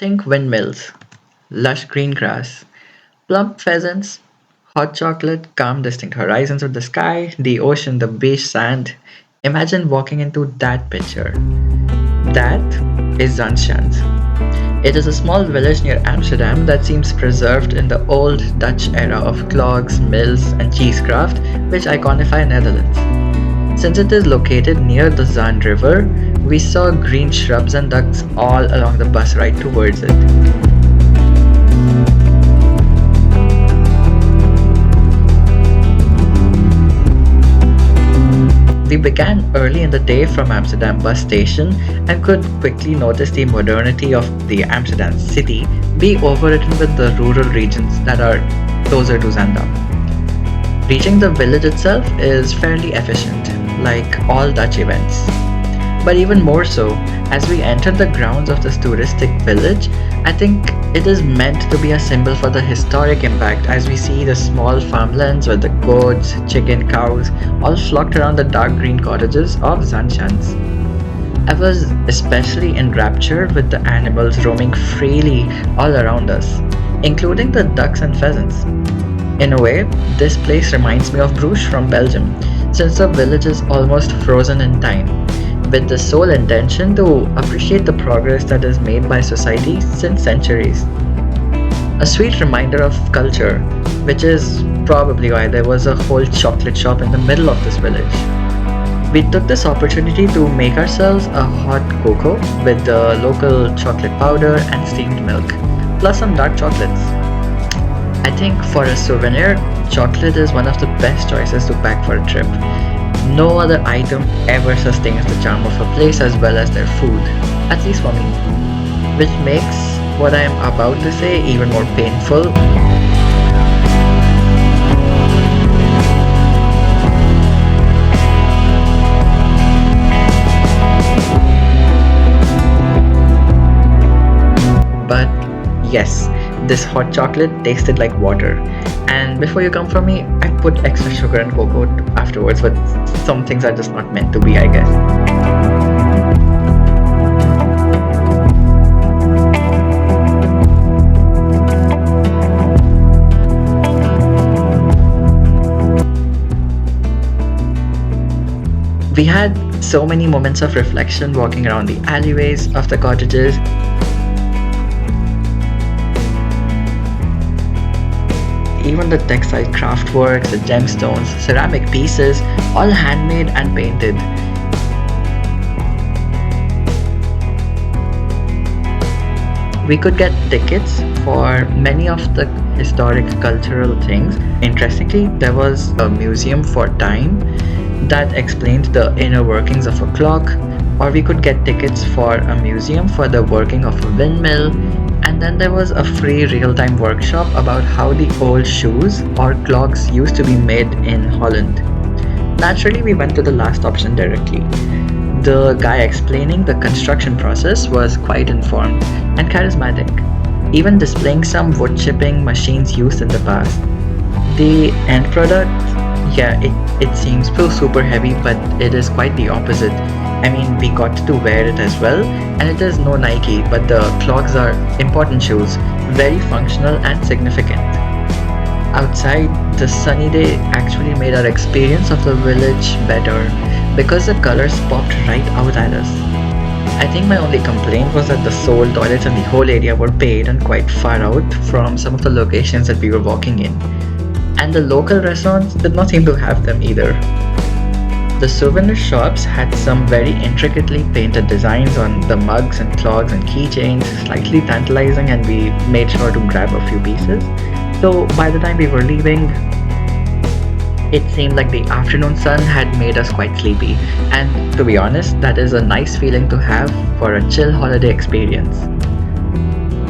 Think windmills, lush green grass, plump pheasants, hot chocolate, calm distinct horizons of the sky, the ocean, the beach sand. Imagine walking into that picture. That is Zaanse. It is a small village near Amsterdam that seems preserved in the old Dutch era of clogs, mills, and cheesecraft, which iconify Netherlands. Since it is located near the Zaan River, we saw green shrubs and ducks all along the bus ride towards it. We began early in the day from Amsterdam bus station and could quickly notice the modernity of the Amsterdam city be overwritten with the rural regions that are closer to Zaandam. Reaching the village itself is fairly efficient, like all Dutch events. But even more so, as we enter the grounds of this touristic village, I think it is meant to be a symbol for the historic impact as we see the small farmlands with the goats, chicken, cows all flocked around the dark green cottages of Zanshans. I was especially enraptured with the animals roaming freely all around us, including the ducks and pheasants. In a way, this place reminds me of Bruges from Belgium, since the village is almost frozen in time, with the sole intention to appreciate the progress that is made by society since centuries. A sweet reminder of culture, which is probably why there was a whole chocolate shop in the middle of this village. We took this opportunity to make ourselves a hot cocoa with the local chocolate powder and steamed milk, plus some dark chocolates. I think for a souvenir, chocolate is one of the best choices to pack for a trip. No other item ever sustains the charm of a place as well as their food, at least for me. Which makes what I am about to say even more painful. But yes, this hot chocolate tasted like water. And before you come for me, I put extra sugar and cocoa afterwards, but some things are just not meant to be, I guess. We had so many moments of reflection walking around the alleyways of the cottages. Even the textile craftworks, the gemstones, ceramic pieces, all handmade and painted. We could get tickets for many of the historic cultural things. Interestingly, there was a museum for time that explained the inner workings of a clock, or we could get tickets for a museum for the working of a windmill, and then there was a free real-time workshop about how the old shoes or clogs used to be made in Holland. Naturally, we went to the last option directly. The guy explaining the construction process was quite informed and charismatic, even displaying some wood chipping machines used in the past. The end product, yeah, it seems so super heavy, but it is quite the opposite. I mean, we got to wear it as well, and it is no Nike, but the clogs are important shoes, very functional and significant. Outside, the sunny day actually made our experience of the village better because the colors popped right out at us. I think my only complaint was that the sole toilets in the whole area were paid and quite far out from some of the locations that we were walking in. And the local restaurants did not seem to have them either. The souvenir shops had some very intricately painted designs on the mugs and clogs and keychains, slightly tantalizing, and we made sure to grab a few pieces. So by the time we were leaving, it seemed like the afternoon sun had made us quite sleepy. And to be honest, that is a nice feeling to have for a chill holiday experience.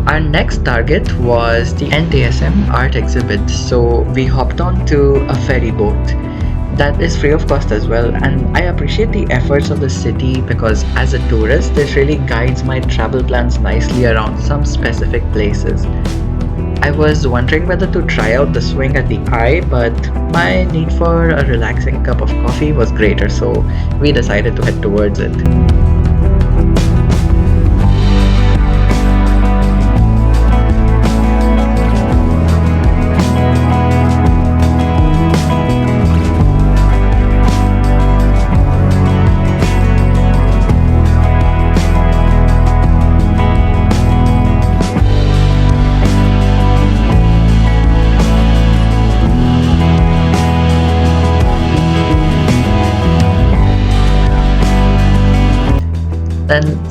Our next target was the NDSM art exhibit, so we hopped on to a ferry boat. That is free of cost as well, and I appreciate the efforts of the city because as a tourist, this really guides my travel plans nicely around some specific places. I was wondering whether to try out the swing at the eye, but my need for a relaxing cup of coffee was greater, so we decided to head towards it.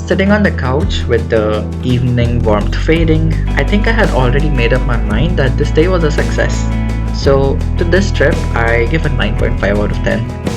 Sitting on the couch with the evening warmth fading, I think I had already made up my mind that this day was a success. So, to this trip, I give a 9.5 out of 10.